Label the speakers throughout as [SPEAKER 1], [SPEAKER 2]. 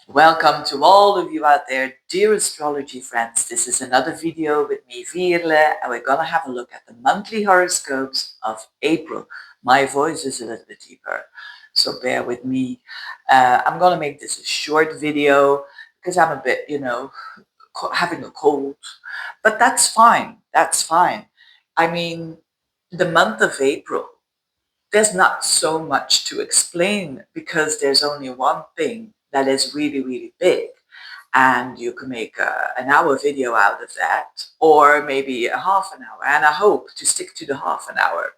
[SPEAKER 1] Welcome to all of you out there, dear astrology friends. This is another video with me, Veerle, and we're going to have a look at the monthly horoscopes of April. My voice is a little bit deeper, so bear with me. I'm going to make this a short video because I'm a bit, having a cold, but that's fine. That's fine. I mean, the month of April, there's not so much to explain because there's only one thing that is really, really big. And you can make an hour video out of that, or maybe a half an hour. And I hope to stick to the half an hour.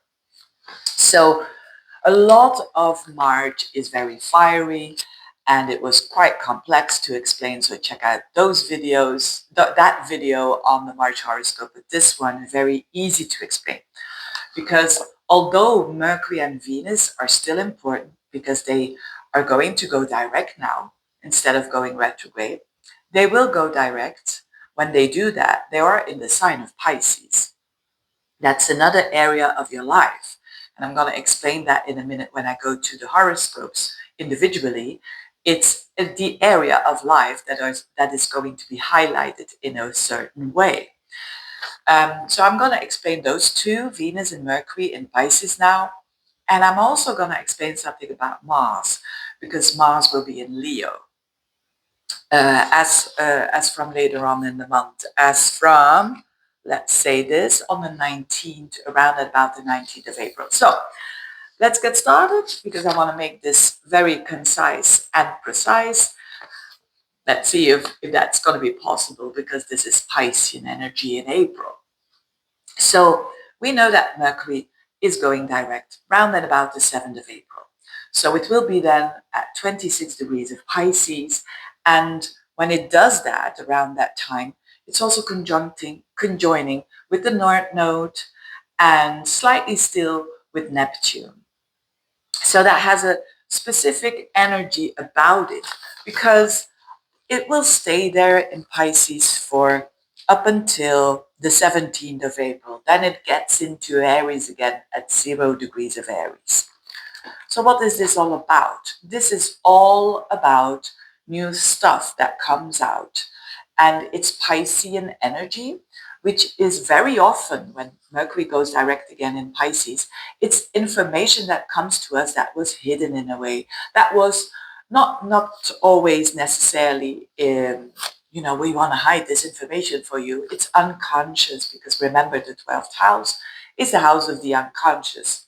[SPEAKER 1] So a lot of March is very fiery and it was quite complex to explain. So check out those videos, that video on the March horoscope, but this one is very easy to explain. Because although Mercury and Venus are still important because they are going to go direct now instead of going retrograde, they will go direct. When they do that, they are in the sign of Pisces. That's another area of your life. And I'm going to explain that in a minute when I go to the horoscopes individually. It's the area of life that is going to be highlighted in a certain way. So I'm going to explain those two, Venus and Mercury in Pisces now. And I'm also going to explain something about Mars, because Mars will be in Leo as from later on in the month. As from, let's say this, on the 19th, around about the 19th of April. So let's get started, because I want to make this very concise and precise. Let's see if that's going to be possible, because this is Piscean energy in April. So we know that Mercury is going direct round at about the 7th of April. So it will be then at 26 degrees of Pisces. And when it does that around that time, it's also conjoining with the North Node and slightly still with Neptune. So that has a specific energy about it, because it will stay there in Pisces for up until the 17th of April. Then it gets into Aries again at 0 degrees of Aries. So what is this all about? This is all about new stuff that comes out. And it's Piscean energy, which is very often when Mercury goes direct again in Pisces, it's information that comes to us that was hidden in a way, that was not always necessarily we want to hide this information for you. It's unconscious, because remember, the 12th house is the house of the unconscious.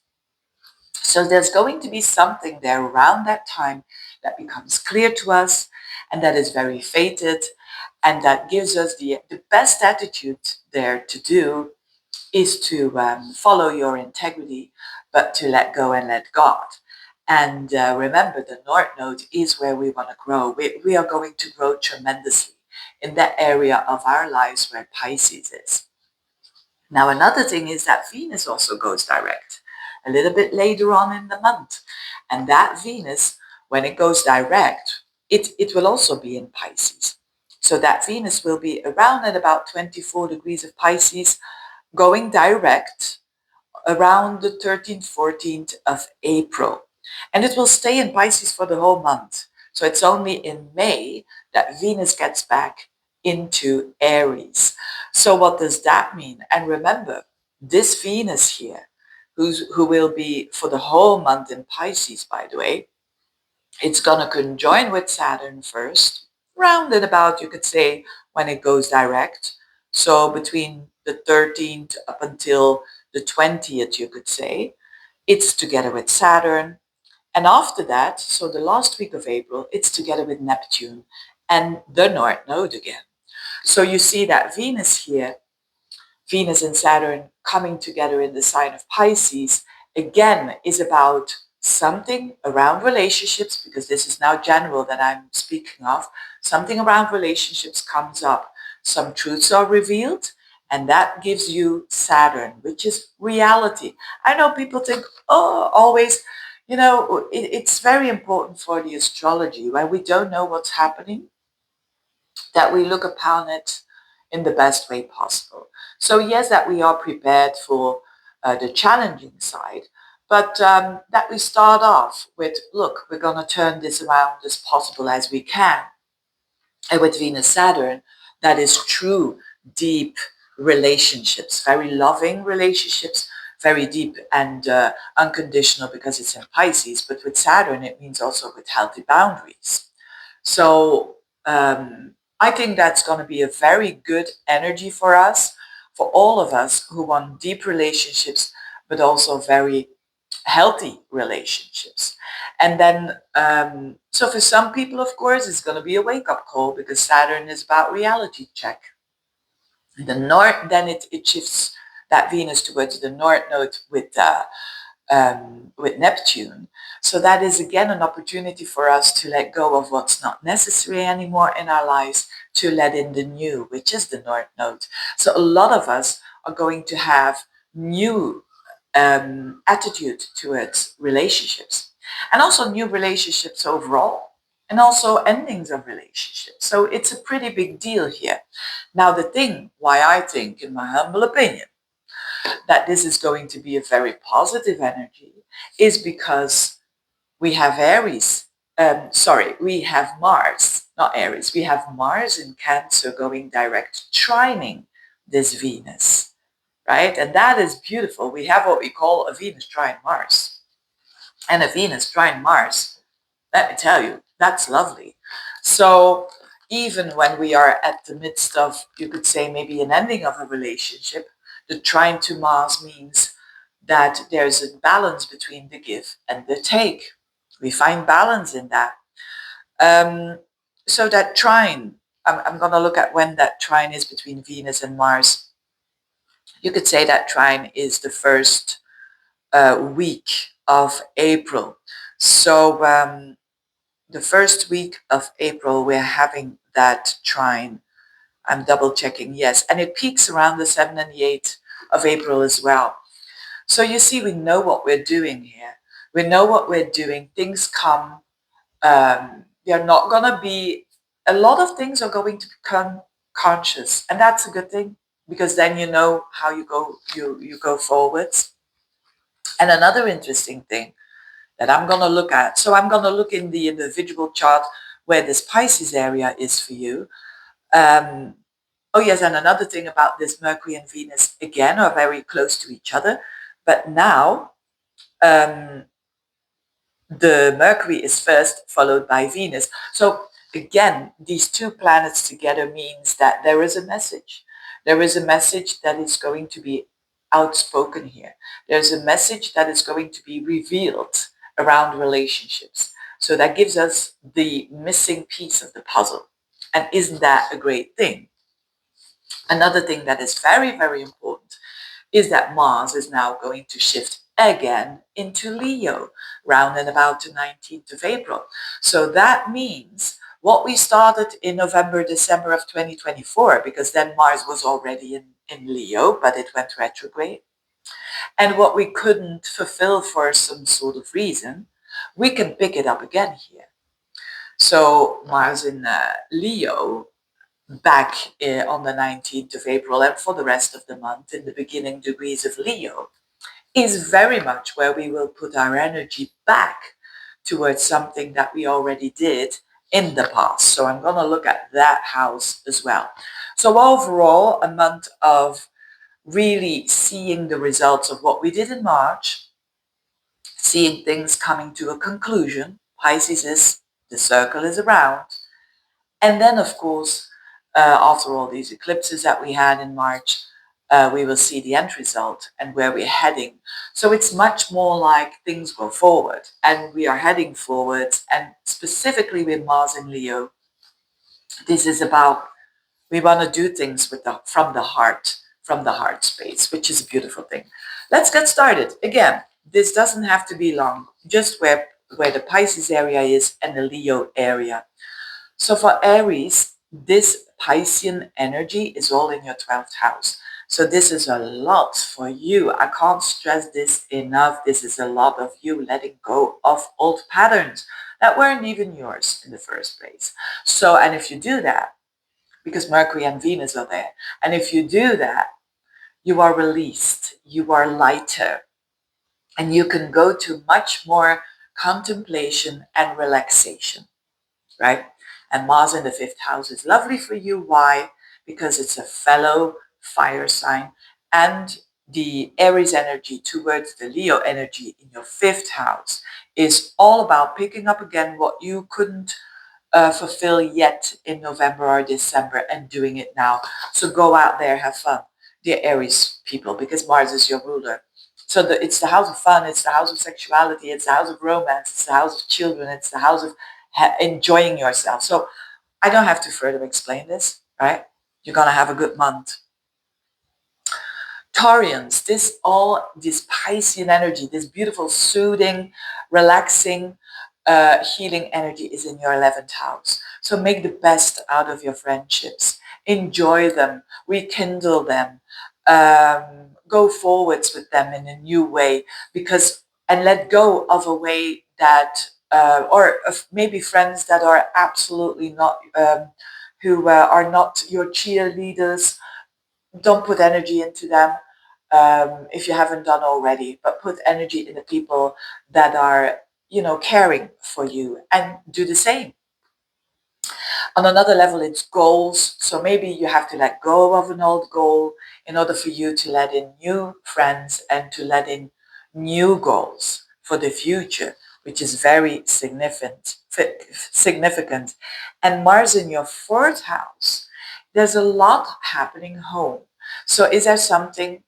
[SPEAKER 1] So there's going to be something there around that time that becomes clear to us, and that is very fated, and that gives us the best attitude there to do is to follow your integrity, but to let go and let God. And remember, the North Node is where we want to grow. We are going to grow tremendously in that area of our lives where Pisces is. Now, another thing is that Venus also goes direct a little bit later on in the month. And that Venus, when it goes direct, it will also be in Pisces. So that Venus will be around at about 24 degrees of Pisces, going direct around the 13th, 14th of April. And it will stay in Pisces for the whole month. So it's only in May that Venus gets back into Aries. So what does that mean? And remember, this Venus here, who will be for the whole month in Pisces, by the way, it's going to conjoin with Saturn first, round and about, you could say, when it goes direct. So between the 13th up until the 20th, you could say, it's together with Saturn. And after that, so the last week of April, it's together with Neptune and the North Node again. So you see that Venus here, Venus and Saturn coming together in the sign of Pisces, again is about something around relationships, because this is now general that I'm speaking of. Something around relationships comes up. Some truths are revealed, and that gives you Saturn, which is reality. I know people think, oh, always, it's very important for the astrology when we don't know what's happening, that we look upon it in the best way possible. So yes, that we are prepared for the challenging side, but that we start off with, look, we're going to turn this around as possible as we can. And with Venus Saturn, that is true, deep relationships, very loving relationships, very deep and unconditional because it's in Pisces. But with Saturn, it means also with healthy boundaries. So I think that's going to be a very good energy for us, for all of us who want deep relationships, but also very healthy relationships. And then, so for some people, of course, it's going to be a wake-up call because Saturn is about reality check. The north, then it shifts that Venus towards the north node with Neptune. So that is again an opportunity for us to let go of what's not necessary anymore in our lives, to let in the new, which is the North Node. So a lot of us are going to have new attitude towards relationships, and also new relationships overall, and also endings of relationships. So it's a pretty big deal here. Now, the thing why I think, in my humble opinion, that this is going to be a very positive energy is because we have Aries. We have Mars, not Aries. We have Mars in Cancer going direct, trining this Venus, right? And that is beautiful. We have what we call a Venus trine Mars. And a Venus trine Mars, let me tell you, that's lovely. So even when we are at the midst of, you could say, maybe an ending of a relationship, the trine to Mars means that there's a balance between the give and the take. We find balance in that. So that trine, I'm going to look at when that trine is between Venus and Mars. You could say that trine is the first week of April. So the first week of April, we're having that trine. I'm double checking, yes. And it peaks around the 7th and the 8th of April as well. So you see, we know what we're doing here. We know what we're doing. Things come. They're not going to be, a lot of things are going to become conscious. And that's a good thing, because then you know how you go forwards. And another interesting thing that I'm going to look at, so I'm going to look in the individual chart where this Pisces area is for you. Oh yes, and another thing about this, Mercury and Venus, again, are very close to each other. But now, the Mercury is first, followed by Venus. So again, these two planets together means that there is a message. There is a message that is going to be outspoken here. There's a message that is going to be revealed around relationships. So that gives us the missing piece of the puzzle. And isn't that a great thing? Another thing that is very, very important is that Mars is now going to shift again into Leo round and about the 19th of April. So that means what we started in November, December of 2024, because then Mars was already in Leo, but it went retrograde. And what we couldn't fulfill for some sort of reason, we can pick it up again here. So Mars in Leo back on the 19th of April and for the rest of the month in the beginning degrees of Leo is very much where we will put our energy back towards something that we already did in the past. So I'm going to look at that house as well. So overall, a month of really seeing the results of what we did in March, seeing things coming to a conclusion. Pisces is, the circle is around. And then, of course, after all these eclipses that we had in March, we will see the end result and where we're heading. So it's much more like things go forward and we are heading forwards. And specifically with Mars in Leo, this is about, we want to do things from the heart space, which is a beautiful thing. Let's get started. Again, this doesn't have to be long, just where the Pisces area is and the Leo area. So for Aries, this Piscean energy is all in your 12th house. So this is a lot for you. I can't stress this enough. This is a lot of you letting go of old patterns that weren't even yours in the first place. So, and if you do that, because Mercury and Venus are there, and if you do that, you are released, you are lighter, and you can go to much more contemplation and relaxation, right? And Mars in the 5th house is lovely for you. Why? Because it's a fellow fire sign, and the Aries energy towards the Leo energy in your 5th house is all about picking up again what you couldn't fulfill yet in November or December, and doing it now. So go out there, have fun, dear Aries people, because Mars is your ruler. So it's the house of fun, it's the house of sexuality, it's the house of romance, it's the house of children, it's the house of enjoying yourself. So I don't have to further explain this, right? You're going to have a good month. Taurians, this Piscean energy, this beautiful, soothing, relaxing, healing energy is in your 11th house. So make the best out of your friendships. Enjoy them, rekindle them, go forwards with them in a new way, and let go of a way that, or maybe friends that are absolutely not, who are not your cheerleaders. Don't put energy into them if you haven't done already, but put energy in the people that are, caring for you, and do the same. On another level, it's goals. So maybe you have to let go of an old goal in order for you to let in new friends and to let in new goals for the future, which is very significant. And Mars in your 4th house, there's a lot happening home. So is there something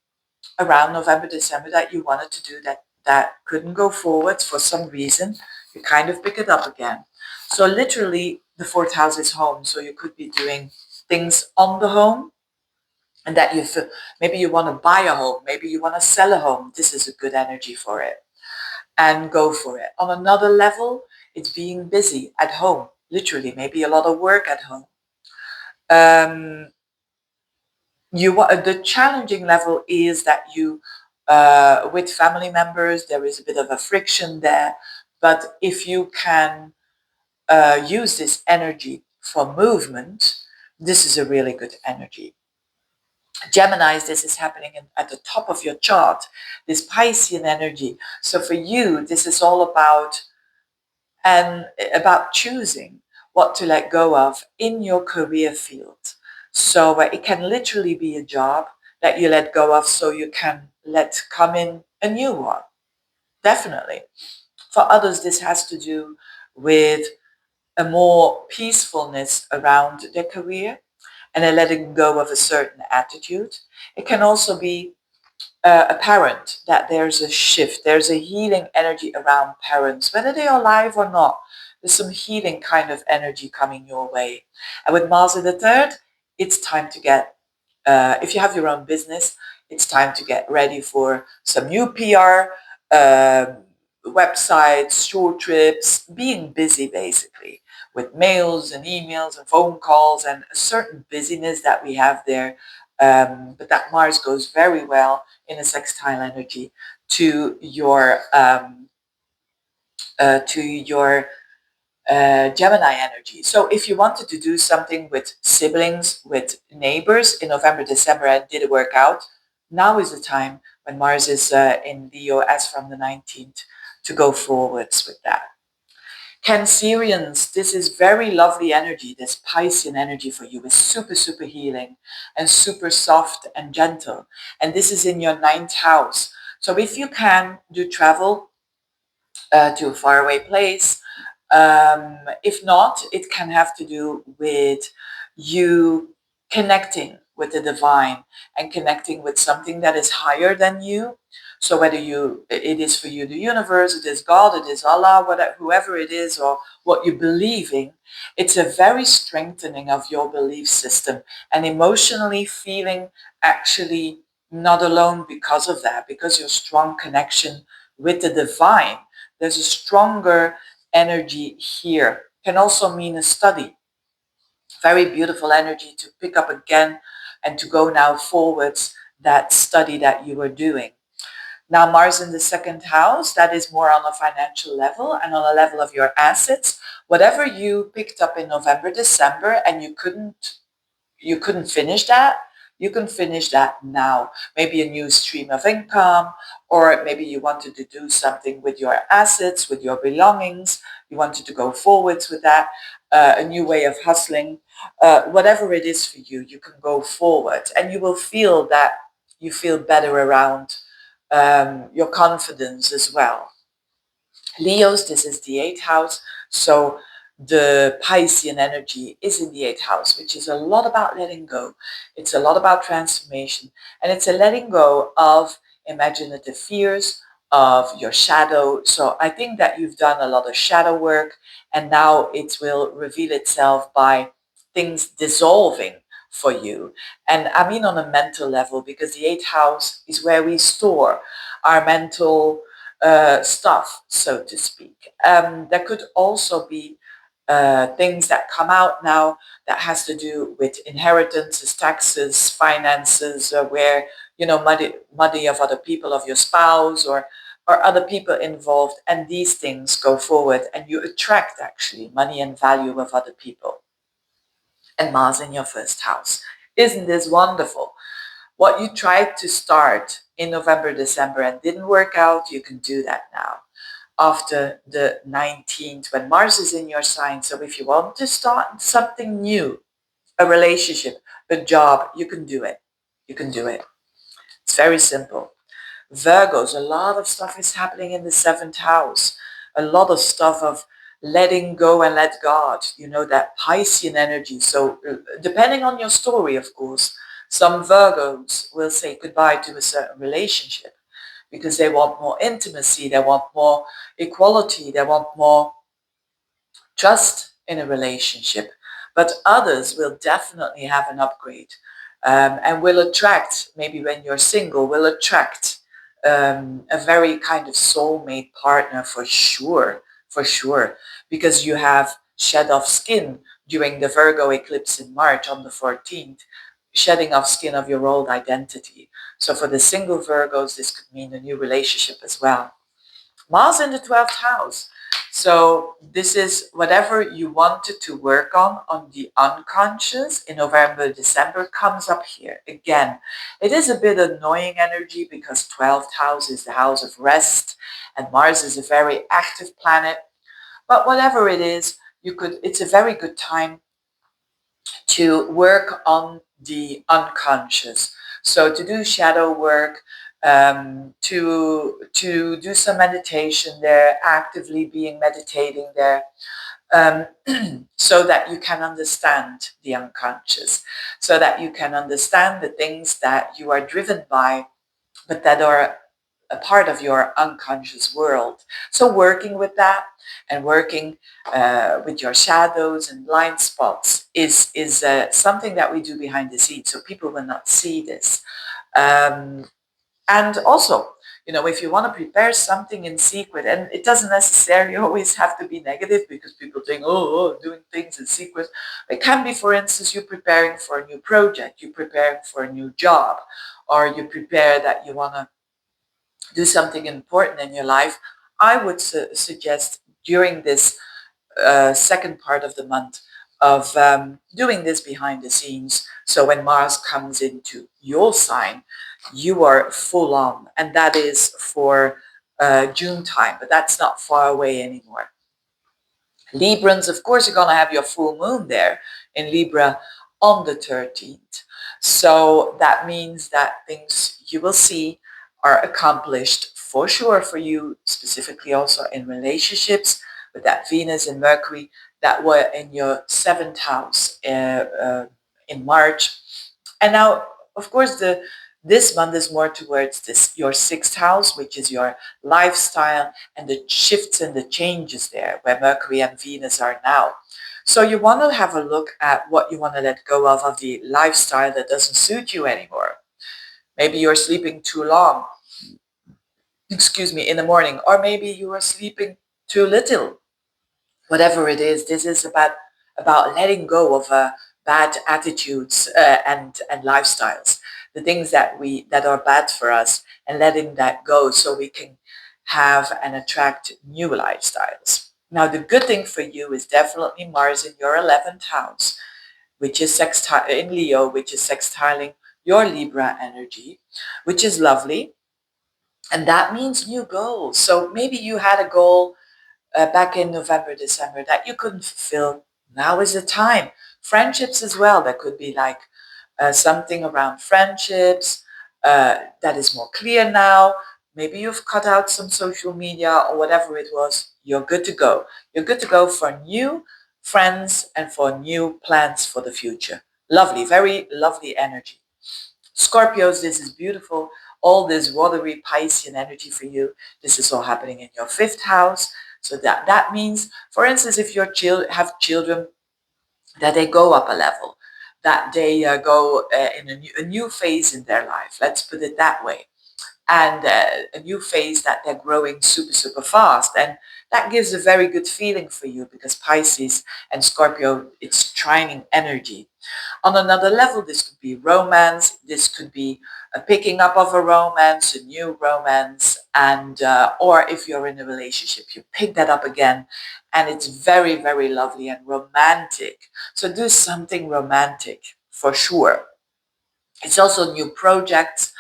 [SPEAKER 1] around November, December that you wanted to do that couldn't go forward for some reason? You kind of pick it up again. So literally the 4th house is home. So you could be doing things on the home, and that you feel, maybe you want to buy a home, maybe you want to sell a home. This is a good energy for it, and go for it. On another level, it's being busy at home, literally, maybe a lot of work at home. The challenging level is that you, with family members, there is a bit of a friction there. But if you can use this energy for movement, this is a really good energy. Geminis, this is happening at the top of your chart, this Piscean energy. So for you, this is all about choosing what to let go of in your career field. So it can literally be a job that you let go of so you can let come in a new one. Definitely. For others, this has to do with a more peacefulness around their career and a letting go of a certain attitude. It can also be apparent that there's a shift, there's a healing energy around parents, whether they are alive or not. There's some healing kind of energy coming your way. And with Mars in the 3rd, it's time to get, if you have your own business, it's time to get ready for some new PR, websites, short trips, being busy basically with mails and emails and phone calls and a certain busyness that we have there. But that Mars goes very well in a sextile energy to your Gemini energy. So if you wanted to do something with siblings, with neighbors in November, December, and didn't work out, now is the time when Mars is in Leo as from the 19th to go forwards with that. Cancerians, this is very lovely energy. This Piscean energy for you is super, super healing and super soft and gentle. And this is in your 9th house. So if you can do travel to a faraway place, if not, it can have to do with you connecting with the divine and connecting with something that is higher than you. So whether it is for you the universe, it is God, it is Allah, whatever, whoever it is, or what you believe in, it's a very strengthening of your belief system and emotionally feeling actually not alone because of that, because your strong connection with the divine. There's a stronger energy here. Can also mean a study. Very beautiful energy to pick up again and to go now forwards that study that you were doing. Now Mars in the 2nd house, that is more on a financial level and on a level of your assets. Whatever you picked up in November, December, and you couldn't finish that, you can finish that now. Maybe a new stream of income, or maybe you wanted to do something with your assets, with your belongings. You wanted to go forwards with that. a new way of hustling, whatever it is for you, you can go forward and you will feel that you feel better around your confidence as well. Leos, this is the 8th house. So the Piscean energy is in the 8th house, which is a lot about letting go. It's a lot about transformation. And it's a letting go of imaginative fears, of your shadow. So I think that you've done a lot of shadow work, and now it will reveal itself by things dissolving for you. And I mean on a mental level, because the 8th house is where we store our mental stuff, so to speak. There could also be things that come out now that has to do with inheritances, taxes, finances, where, you know, money of other people, of your spouse or other people involved, and these things go forward and you attract actually money and value of other people. And Mars in your 1st house. Isn't this wonderful? What you tried to start in November, December and didn't work out, you can do that now after the 19th when Mars is in your sign. So if you want to start something new, a relationship, a job, you can do it. You can do it. It's very simple. Virgos, a lot of stuff is happening in the 7th house. A lot of stuff of letting go and let God, you know, that Piscean energy. So depending on your story, of course, some Virgos will say goodbye to a certain relationship because they want more intimacy, they want more equality, they want more trust in a relationship. But others will definitely have an upgrade and will attract, maybe when you're single, will attract a very kind of soulmate partner for sure, because you have shed off skin during the Virgo eclipse in March on the 14th, shedding off skin of your old identity. So for the single Virgos, this could mean a new relationship as well. Mars in the 12th house. So this is whatever you wanted to work on the unconscious in November, December comes up here. Again, it is a bit annoying energy because 12th house is the house of rest and Mars is a very active planet. But whatever it is, it's a very good time to work on the unconscious. So to do shadow work, to do some meditation there, actively being meditating there, um, so that you can understand the unconscious, so that you can understand the things that you are driven by, but that are a part of your unconscious world. So working with that and working with your shadows and blind spots is something that we do behind the scenes, so people will not see this. And also, you know, if you want to prepare something in secret, and it doesn't necessarily always have to be negative because people think, oh, doing things in secret. It can be, for instance, you're preparing for a new project, you're preparing for a new job, or you prepare that you want to do something important in your life. I would suggest during this second part of the month of doing this behind the scenes. So when Mars comes into your sign, you are full on, and that is for June time, but that's not far away anymore. Librans, of course, you're going to have your full moon there in Libra on the 13th. So that means that things you will see are accomplished for sure for you, specifically also in relationships with that Venus and Mercury that were in your 7th house in March. And now, of course, this month is more towards your 6th house, which is your lifestyle and the shifts and the changes there, where Mercury and Venus are now. So you want to have a look at what you want to let go of the lifestyle that doesn't suit you anymore. Maybe you're sleeping too long, excuse me, in the morning, or maybe you are sleeping too little. Whatever it is, this is about letting go of bad attitudes and lifestyles, the things that are bad for us, and letting that go so we can have and attract new lifestyles. Now, the good thing for you is definitely Mars in your 11th house, which is in Leo, which is sextiling your Libra energy, which is lovely. And that means new goals. So maybe you had a goal back in November, December that you couldn't fulfill Now is the time. Friendships as well. There could be like something around friendships that is more clear now. Maybe you've cut out some social media or whatever it was. You're good to go. You're good to go for new friends and for new plans for the future. Lovely, very lovely energy. Scorpios, this is beautiful. All this watery Piscean energy for you. This is all happening in your fifth house. So that means, for instance, if you have children, that they go up a level, that they go in a new phase in their life. Let's put it that way. And a new phase that they're growing super, super fast. And that gives a very good feeling for you because Pisces and Scorpio, it's trining energy. On another level, this could be romance. This could be a picking up of a romance, a new romance, and or if you're in a relationship, you pick that up again, and it's very, very lovely and romantic. So do something romantic for sure. It's also new projects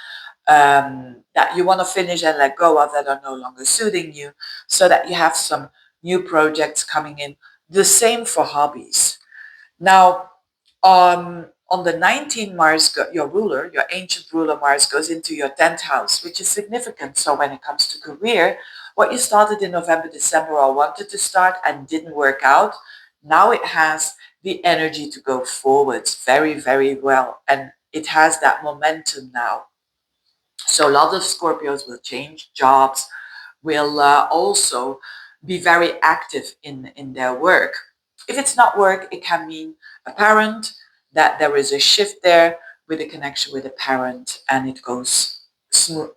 [SPEAKER 1] that you want to finish and let go of that are no longer suiting you, so that you have some new projects coming in. The same for hobbies. Now, on the 19th, your ruler, your ancient ruler Mars, goes into your 10th house, which is significant. So when it comes to career, what you started in November, December, or wanted to start and didn't work out, now it has the energy to go forwards very, very well. And it has that momentum now. So a lot of Scorpios will change jobs, will also be very active in their work. If it's not work, it can mean a parent, that there is a shift there with a connection with a parent, and it goes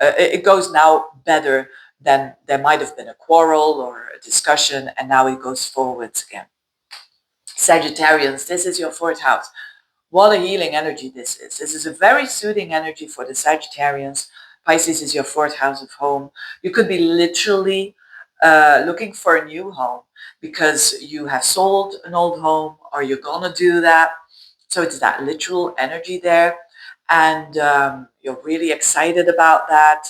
[SPEAKER 1] it goes now better than there might have been a quarrel or a discussion, and now it goes forwards again. Sagittarians, this is your fourth house. What a healing energy this is. This is a very soothing energy for the Sagittarians. Pisces is your fourth house of home. You could be literally looking for a new home because you have sold an old home or you're going to do that. So it's that literal energy there. And you're really excited about that.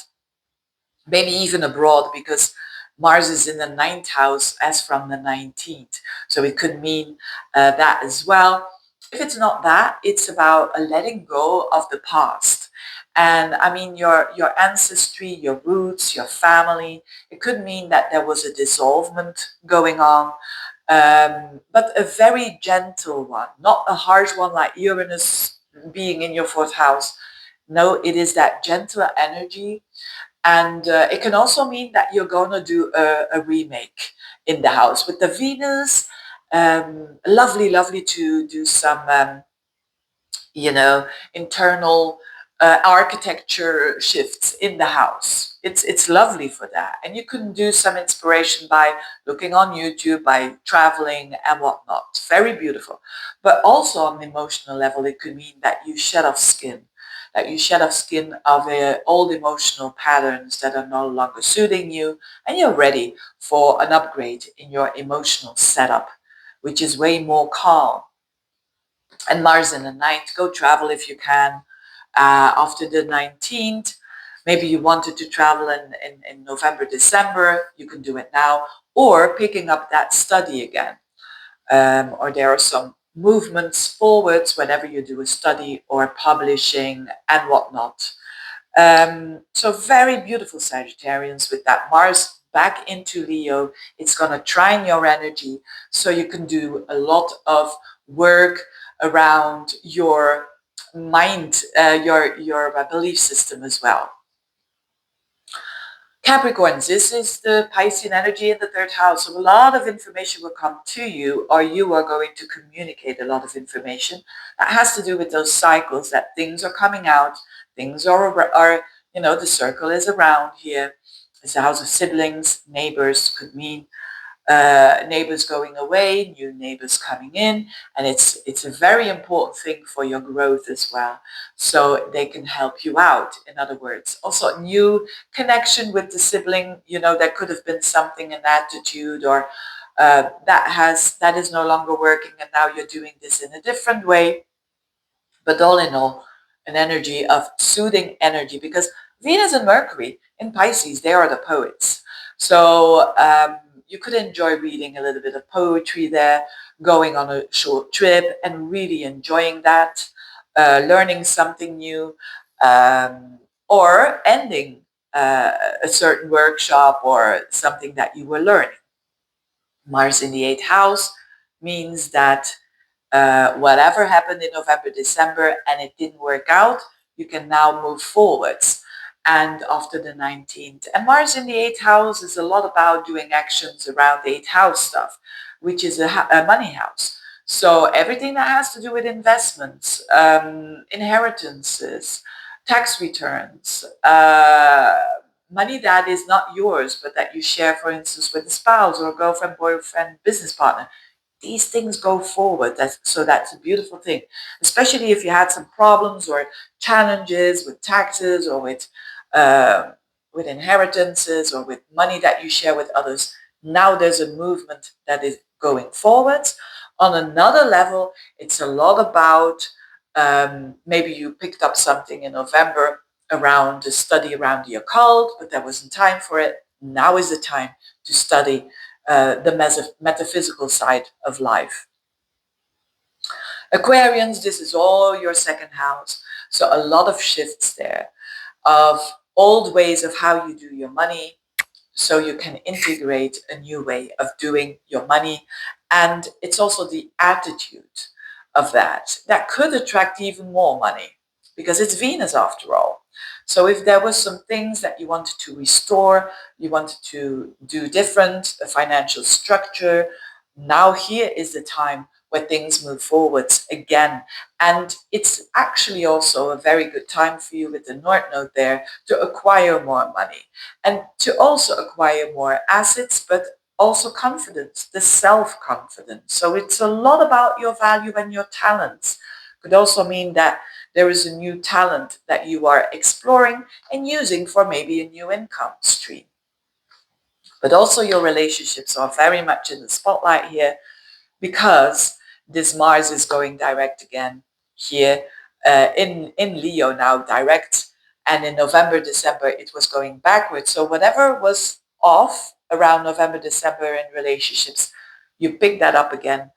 [SPEAKER 1] Maybe even abroad because Mars is in the ninth house as from the 19th. So it could mean that as well. If it's not that, it's about a letting go of the past. And I mean, your ancestry, your roots, your family. It could mean that there was a dissolvement going on, but a very gentle one, not a harsh one like Uranus being in your fourth house. No, it is that gentler energy, and it can also mean that you're going to do a remake in the house with the Venus. Lovely, lovely to do some, internal architecture shifts in the house. It's lovely for that. And you can do some inspiration by looking on YouTube, by traveling and whatnot. Very beautiful. But also on the emotional level, it could mean that you shed off skin, that you shed off skin of old emotional patterns that are no longer suiting you, and you're ready for an upgrade in your emotional setup, which is way more calm. And Mars in the ninth, go travel if you can. After the 19th, maybe you wanted to travel in November, December, you can do it now, or picking up that study again. Or there are some movements forwards whenever you do a study or publishing and whatnot. So very beautiful Sagittarians with that Mars back into Leo. It's going to trine your energy so you can do a lot of work around your mind, your belief system as well. Capricorns, this is the Piscean energy in the third house. So a lot of information will come to you, or you are going to communicate a lot of information. That has to do with those cycles that things are coming out, things are the circle is around here. It's the house of siblings, neighbors could mean neighbors going away, new neighbors coming in, and it's a very important thing for your growth as well. So they can help you out. In other words, also new connection with the sibling. There could have been something, an attitude, or that is no longer working, and now you're doing this in a different way. But all in all, an energy of soothing energy, because Venus and Mercury in Pisces, they are the poets. So you could enjoy reading a little bit of poetry there, going on a short trip and really enjoying that, learning something new, or ending a certain workshop or something that you were learning. Mars in the 8th house means that whatever happened in November, December, and it didn't work out, you can now move forwards. And after the 19th, and Mars in the 8th house is a lot about doing actions around the 8th house stuff, which is a money house. So everything that has to do with investments, inheritances, tax returns, money that is not yours, but that you share, for instance, with a spouse or a girlfriend, boyfriend, business partner. These things go forward. So that's a beautiful thing, especially if you had some problems or challenges with taxes or with inheritances or with money that you share with others. Now there's a movement that is going forwards. On another level, it's a lot about maybe you picked up something in November around the study around the occult, but there wasn't time for it. Now is the time to study the metaphysical side of life. Aquarians, this is all your second house. So a lot of shifts there of old ways of how you do your money, so you can integrate a new way of doing your money. And it's also the attitude of that could attract even more money, because it's Venus after all. So if there was some things that you wanted to restore, you wanted to do different, a financial structure, now here is the time where things move forwards again. And it's actually also a very good time for you with the North Node there to acquire more money and to also acquire more assets, but also confidence, the self-confidence. So it's a lot about your value and your talents. Could also mean that there is a new talent that you are exploring and using for maybe a new income stream. But also your relationships are very much in the spotlight here, because this Mars is going direct again here in Leo now, direct. And in November, December, it was going backwards. So whatever was off around November, December in relationships, you pick that up again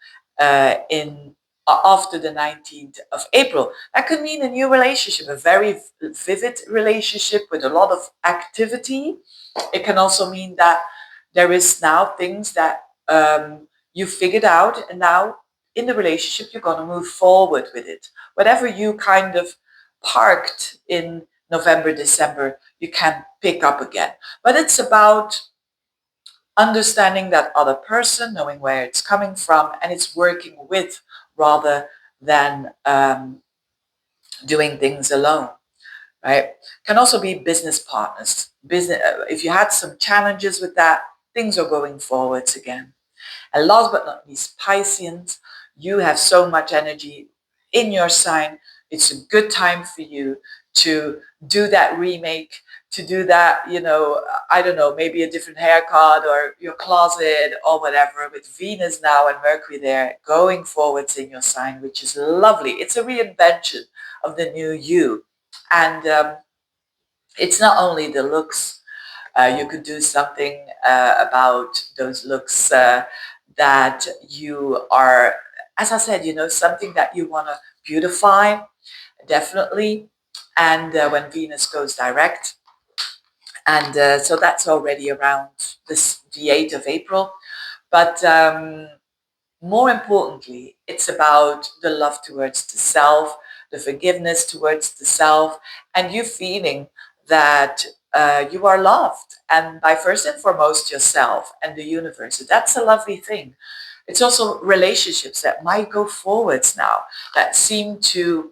[SPEAKER 1] in after the 19th of April. That could mean a new relationship, a very vivid relationship with a lot of activity. It can also mean that there is now things that you figured out, and now in the relationship you're going to move forward with it. Whatever you kind of parked in November, December, you can pick up again. But it's about understanding that other person, knowing where it's coming from, and it's working with rather than doing things alone. Right? Can also be business partners. If you had some challenges with that, things are going forwards again. And last but not least, Pisceans, you have so much energy in your sign. It's a good time for you to do that remake, to do that, I don't know, maybe a different haircut or your closet or whatever, with Venus now and Mercury there going forwards in your sign, which is lovely. It's a reinvention of the new you. And it's not only the looks. You could do something about those looks that you are, as I said, something that you want to beautify, definitely. And when Venus goes direct, and so that's already around the 8th of April. But more importantly, it's about the love towards the self, the forgiveness towards the self, and you feeling that you are loved, and by first and foremost yourself and the universe. So that's a lovely thing. It's also relationships that might go forwards now, that seem to,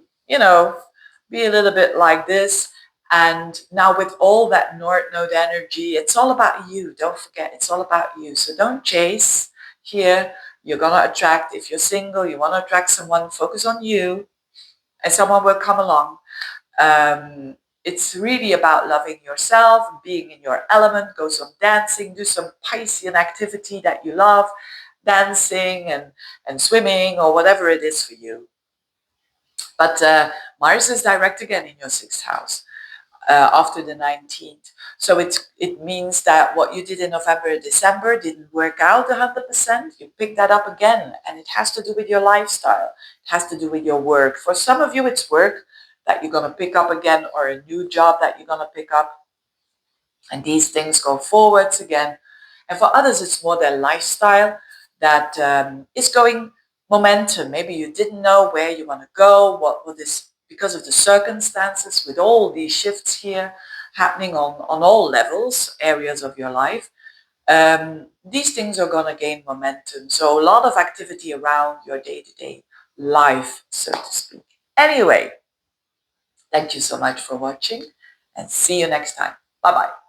[SPEAKER 1] be a little bit like this. And now with all that North Node energy, it's all about you. Don't forget, it's all about you. So don't chase here. You're going to attract, if you're single, you want to attract someone, focus on you, and someone will come along. It's really about loving yourself, being in your element. Go some dancing, do some Piscean activity that you love, dancing and swimming or whatever it is for you. But Mars is direct again in your 6th house. after the 19th. So it means that what you did in November and December didn't work out 100%. You pick that up again, and it has to do with your lifestyle. It has to do with your work. For some of you, it's work that you're going to pick up again, or a new job that you're going to pick up. And these things go forwards again. And for others, it's more their lifestyle that is going momentum. Maybe you didn't know where you want to go, what will this, because of the circumstances with all these shifts here happening on all levels, areas of your life. These things are going to gain momentum. So a lot of activity around your day-to-day life, so to speak. Anyway, thank you so much for watching, and see you next time. Bye-bye.